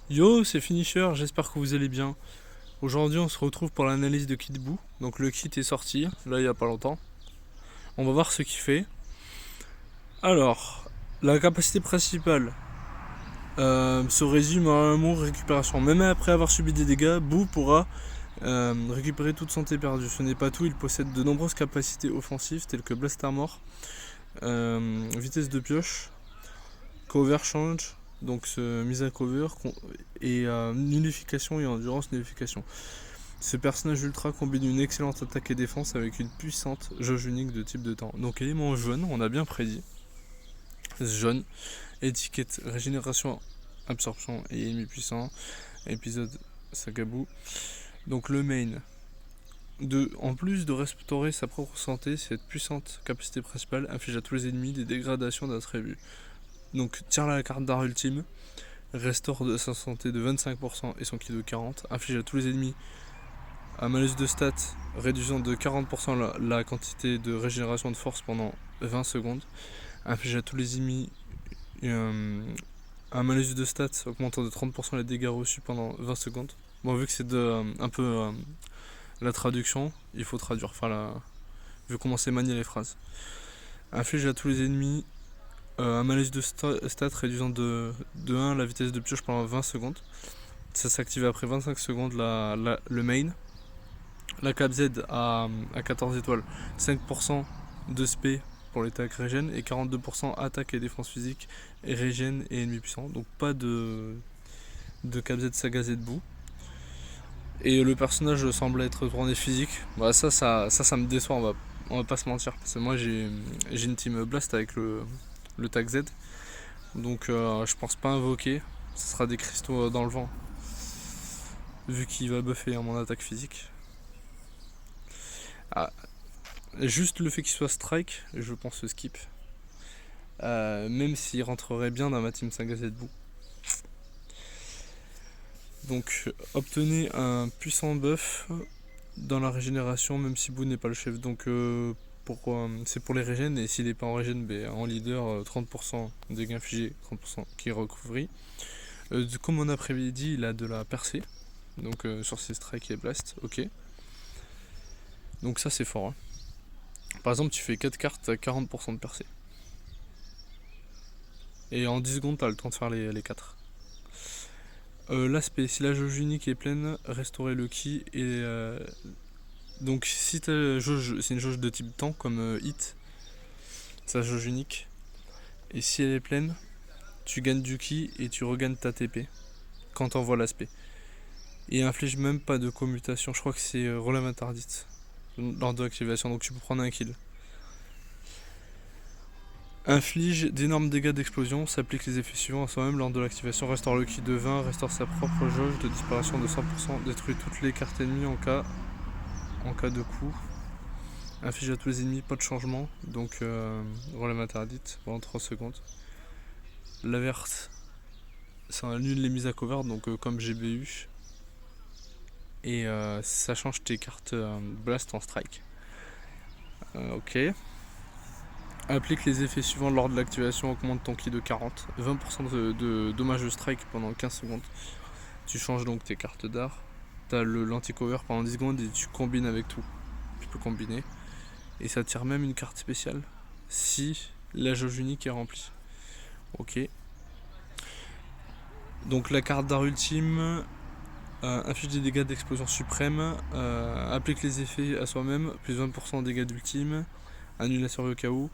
Yo, c'est Finisher, j'espère que vous allez bien. Aujourd'hui, on se retrouve pour l'analyse de Kit Buu. Donc, le kit est sorti, là, il y a pas longtemps. On va voir ce qu'il fait. Alors, la capacité principale se résume à un mot récupération. Même après avoir subi des dégâts, Buu pourra récupérer toute santé perdue. Ce n'est pas tout, il possède de nombreuses capacités offensives telles que Blast Armor, vitesse de pioche, Cover Change, donc mise à cover, et nullification et endurance nullification. Ce personnage ultra combine une excellente attaque et défense avec une puissante jauge unique de type de temps. Donc élément jaune, on a bien prédit. Jaune, étiquette régénération, absorption et ennemi puissant. Épisode Sagabou. Donc le main. En plus de restaurer sa propre santé, cette puissante capacité principale inflige à tous les ennemis des dégradations d'attributs. Donc tire la carte d'art ultime, restaure sa santé de 25% et son ki de 40, inflige à tous les ennemis un malus de stats réduisant de 40% la quantité de régénération de force pendant 20 secondes, inflige à tous les ennemis un malus de stats augmentant de 30% les dégâts reçus pendant 20 secondes. Bon, vu que c'est un peu la traduction, il faut traduire, vu comment c'est manier les phrases. Inflige à tous les ennemis un malus de stats réduisant de 1 la vitesse de pioche pendant 20 secondes. Ça s'active après 25 secondes le main. La cap Z à 14 étoiles, 5% de SP pour les tacs régène et 42% attaque et défense physique et régène et ennemi puissant. Donc pas de cap Z saga Z bout. Et le personnage semble être tourné physique. Bah ça me déçoit, on va pas se mentir. Parce que moi j'ai une team blast avec le tag Z. Donc je pense pas invoquer. Ce sera des cristaux dans le vent. Vu qu'il va buffer mon attaque physique. Ah, juste le fait qu'il soit strike, je pense skip. Même s'il rentrerait bien dans ma team saga Z bout. Donc obtenez un puissant buff dans la régénération même si Boo n'est pas le chef. Donc c'est pour les régènes et s'il n'est pas en régène, en leader 30% de dégâts infligés, 30% qui est recouvri. Comme on a prédit, il a de la percée. Donc sur ses strikes et blast, ok. Donc ça c'est fort. Hein. Par exemple tu fais 4 cartes à 40% de percée. Et en 10 secondes t'as le temps de faire les 4. L'aspect, si la jauge unique est pleine, restaurer le ki et donc si ta jauge, c'est une jauge de type temps comme hit, sa jauge unique. Et si elle est pleine, tu gagnes du ki et tu regagnes ta TP quand t'envoies l'aspect. Et inflige même pas de commutation, je crois que c'est relève interdite lors de l'activation, donc tu peux prendre un kill. Inflige d'énormes dégâts d'explosion, s'applique les effets suivants à soi-même lors de l'activation, restaure le ki de 20, restaure sa propre jauge de disparition de 100%, détruit toutes les cartes ennemies en cas de coup. Inflige à tous les ennemis, pas de changement, donc relève interdite pendant 3 secondes. La verte, ça annule les mises à cover, donc comme GBU. Et ça change tes cartes blast en strike. Ok. Applique les effets suivants lors de l'activation, augmente ton ki de 40, 20% de dommages de strike pendant 15 secondes. Tu changes donc tes cartes d'art. T'as l'anti-cover pendant 10 secondes et tu combines avec tout. Tu peux combiner. Et ça tire même une carte spéciale si la jauge unique est remplie. Ok. Donc la carte d'art ultime inflige des dégâts d'explosion suprême, applique les effets à soi-même, plus 20% de dégâts d'ultime, annulation au cas où.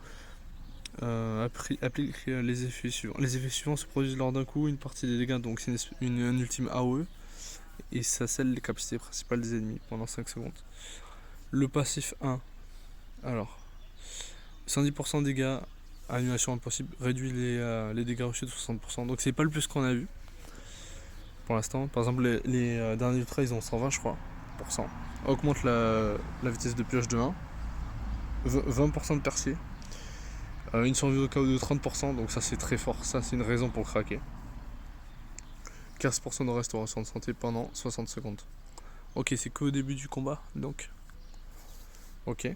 Applique les effets suivants. Les effets suivants se produisent lors d'un coup, une partie des dégâts, donc c'est une ultime AOE, et ça scelle les capacités principales des ennemis pendant 5 secondes. Le passif 1, alors 110% de dégâts, annulation impossible, réduit les dégâts reçus de 60%, donc c'est pas le plus qu'on a vu pour l'instant. Par exemple, les derniers ultras ils ont 120, je crois, pour cent. Augmente la vitesse de pioche de 1, 20% de percée. Une survie au KO de 30%, donc ça c'est très fort, ça c'est une raison pour craquer. 15% de restauration de santé pendant 60 secondes. Ok, c'est qu'au début du combat, donc. Ok.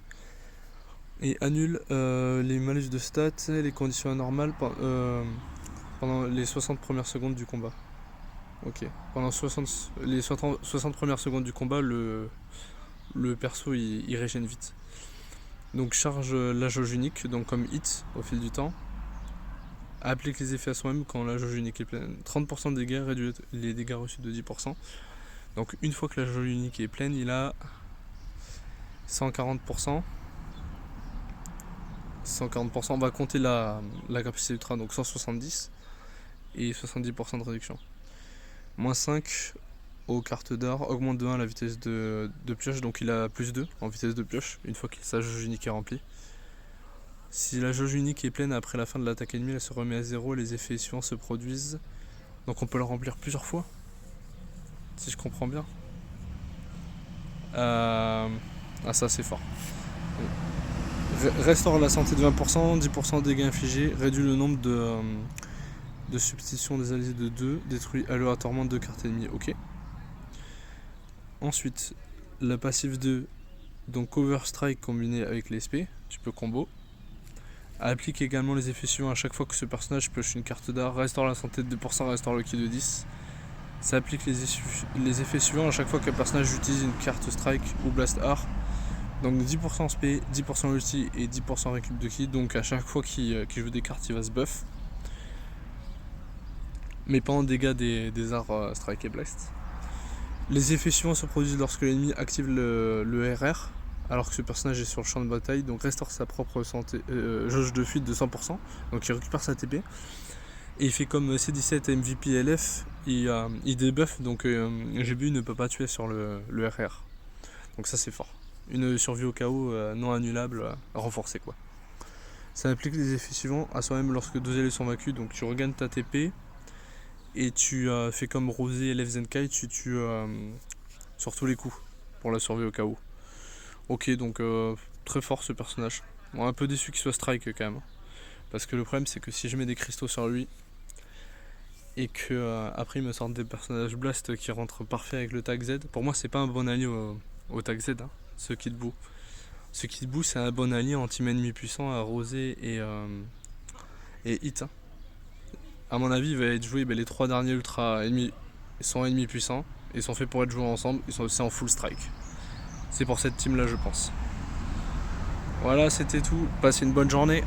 Et annule les malus de stats et les conditions anormales pendant les 60 premières secondes du combat. Ok. Pendant les 60 premières secondes du combat, le perso il régène vite. Donc charge la jauge unique, donc comme hit au fil du temps. Applique les effets à soi-même quand la jauge unique est pleine. 30% de dégâts, réduit les dégâts reçus de 10%. Donc une fois que la jauge unique est pleine, il a 140%. 140%, on va compter la capacité ultra, donc 170 et 70% de réduction. Moins 5 aux cartes d'or, augmente de 1 la vitesse de pioche, donc il a plus 2 en vitesse de pioche une fois que sa jauge unique est remplie. Si la jauge unique est pleine après la fin de l'attaque ennemie, elle se remet à 0 et les effets suivants se produisent. Donc on peut la remplir plusieurs fois, si je comprends bien. Ah, ça c'est fort. Restaure la santé de 20%, 10% de dégâts infligés, réduit le nombre de substitutions des alliés de 2, détruit aléatoirement 2 cartes ennemies. Ok. Ensuite, la passive 2, donc Cover Strike combiné avec l'ESP, tu peux combo. Applique également les effets suivants à chaque fois que ce personnage pioche une carte d'art. Restaure la santé de 2%, restaure le ki de 10. Ça applique les effets suivants à chaque fois qu'un personnage utilise une carte Strike ou Blast Art. Donc 10% SP, 10% ulti et 10% récup de ki. Donc à chaque fois qu'il joue des cartes, il va se buff. Mais pas en dégâts des arts Strike et Blast. Les effets suivants se produisent lorsque l'ennemi active le RR, alors que ce personnage est sur le champ de bataille, donc restaure sa propre santé, jauge de fuite de 100%, donc il récupère sa TP. Et il fait comme C17 MVP LF, il débuff, donc GBU ne peut pas tuer sur le RR. Donc ça c'est fort. Une survie au chaos non annulable, renforcée quoi. Ça implique les effets suivants à soi-même lorsque 2 alliés sont vaincus, donc tu regagnes ta TP, et tu fais comme Rosé et Lef Zenkai, tu tues sur tous les coups pour la survie au cas où. Ok, donc très fort ce personnage. Bon, un peu déçu qu'il soit strike quand même. Parce que le problème c'est que si je mets des cristaux sur lui et que après il me sortent des personnages blast qui rentrent parfait avec le tag Z, pour moi c'est pas un bon allié au tag Z, hein, ce Kid Buu. Ce Kid Buu c'est un bon allié en team ennemi puissant à Rosé et Hit. Hein. À mon avis il va être joué, les 3 derniers ultra ennemis sont ennemis puissants, ils sont faits pour être joués ensemble, ils sont aussi en full strike. C'est pour cette team là je pense. Voilà, c'était tout, passez une bonne journée.